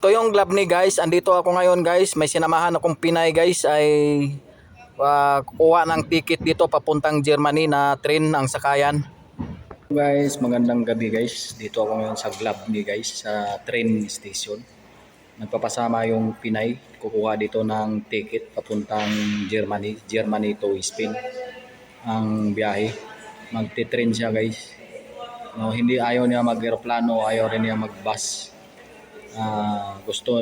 Ito yung Glob ni guys. Andito ako ngayon guys. May sinamahan akong Pinay guys ay kukuha ng ticket dito papuntang Germany na train ang sakayan. Guys, magandang gabi guys. Dito ako ngayon sa Glob ni guys sa train station. Nagpapasama yung Pinay. Kukuha dito ng ticket papuntang Germany. Germany to Spain ang biyahe. Magti-train siya guys. No, hindi ayaw niya mag-aeroplano, ayaw rin niya mag-bus.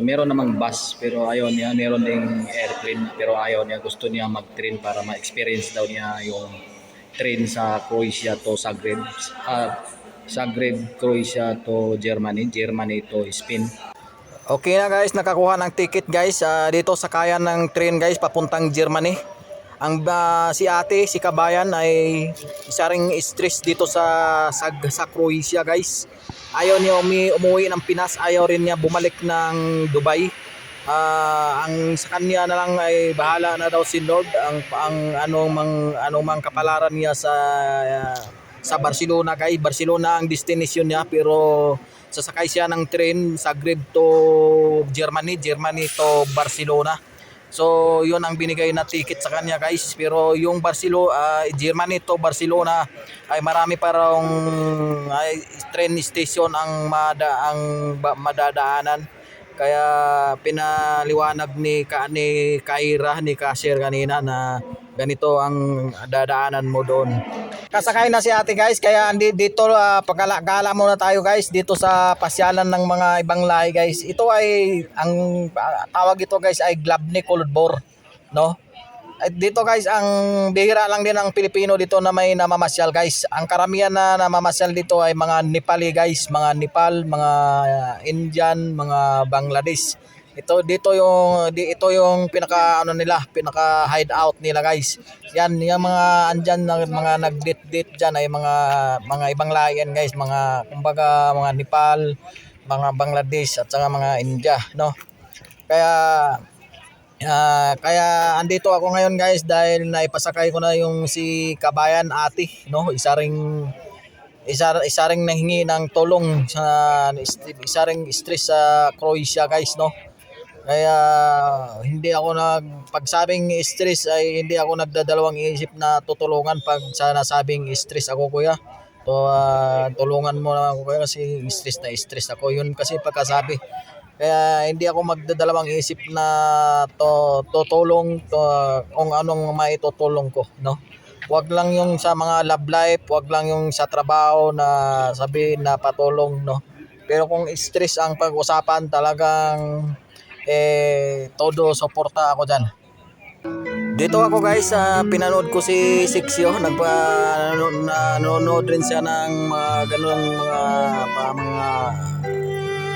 Meron namang bus pero ayaw niya, meron ding airplane pero ayaw niya, gusto niya mag-train para ma-experience daw niya yung train sa Croatia to Zagreb, Zagreb, Croatia to Germany, Germany to Spain. Okay na guys, nakakuha ng ticket guys dito sa kaya ng train guys papuntang Germany. Ang si ate, si kabayan ay isa ring stress dito sa Croatia guys. Ayaw niya umuwi ng Pinas, ayaw rin niya bumalik ng Dubai. Ang sa kanya na lang ay bahala na daw si Lord ang anong kapalaran niya sa Barcelona guys. Barcelona ang destination niya pero sasakay siya ng train Zagreb to Germany, Germany to Barcelona. So yun ang binigay na ticket sa kanya guys, pero yung Germany to Barcelona ay marami pa raw train station ang madadaanan. Kaya pinaliwanag ni Kaira, ni Cashier kanina na ganito ang dadaanan mo doon. Kasakay na si ate guys, kaya dito pagala muna tayo guys dito sa pasyalan ng mga ibang lahi guys. Ito ay ang tawag ito guys ay Glabny Kulodbor, no? Dito guys ang bihira lang din ang Pilipino dito na may namamasyal guys. Ang karamihan na namamasyal dito ay mga Nepali guys, mga Nepal, mga Indian, mga Bangladesh. Ito yung pinaka pinaka hideout nila guys. Yan, yung mga andyan na mga nagdit-dit diyan ay mga ibang lahi yan guys, mga kumbaga mga Nepal, mga Bangladesh at saka mga India, no? Kaya andito ako ngayon guys dahil naipasakay ko na yung si kabayan ate, no? Isa ring nahingi ng tulong isa ring stress sa Croatia guys, no? Kaya hindi ako pagsabing stress ay hindi ako nagdadalawang isip na tutulungan pag sa nasabing stress ako kuya. Tulungan mo na ako kuya kasi stress ako, yun kasi pagkasabi. Kaya hindi ako magdadalawang isip na tutulong kung anong maitutulong ko, no? Wag lang yung sa mga love life, wag lang yung sa trabaho na sabihin na patulong, no? Pero kung stress ang pag-usapan, talagang todo suporta ako dyan. Dito ako guys, pinanood ko si Sixio, nanonood rin siya ng mga ganung mga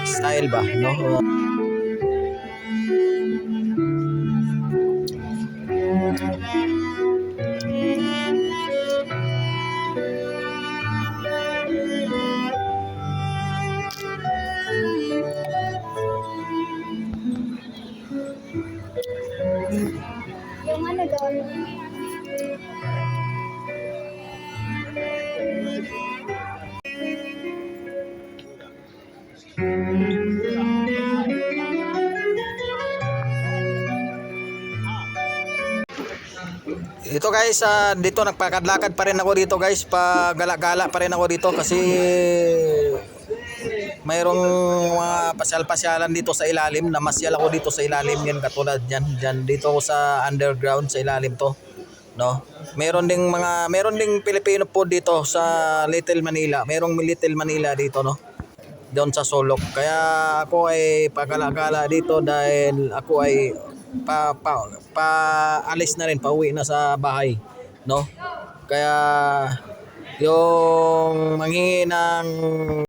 style ba, no? Yung ano doon? Ito guys, dito nagpakadlakad pa rin ako dito guys, pagala-gala pa rin ako dito kasi mayroong mga pasyal-pasyalan dito sa ilalim. Namasyal ako dito sa ilalim yan, katulad yan dito ako sa underground sa ilalim to, no? Meron ding Pilipino po dito sa Little Manila. Merong Little Manila dito, no? Doon sa Solok. Kaya ako ay pagala-gala dito dahil ako ay alis na rin, pauwi na sa bahay, no? Kaya yung manghingi ng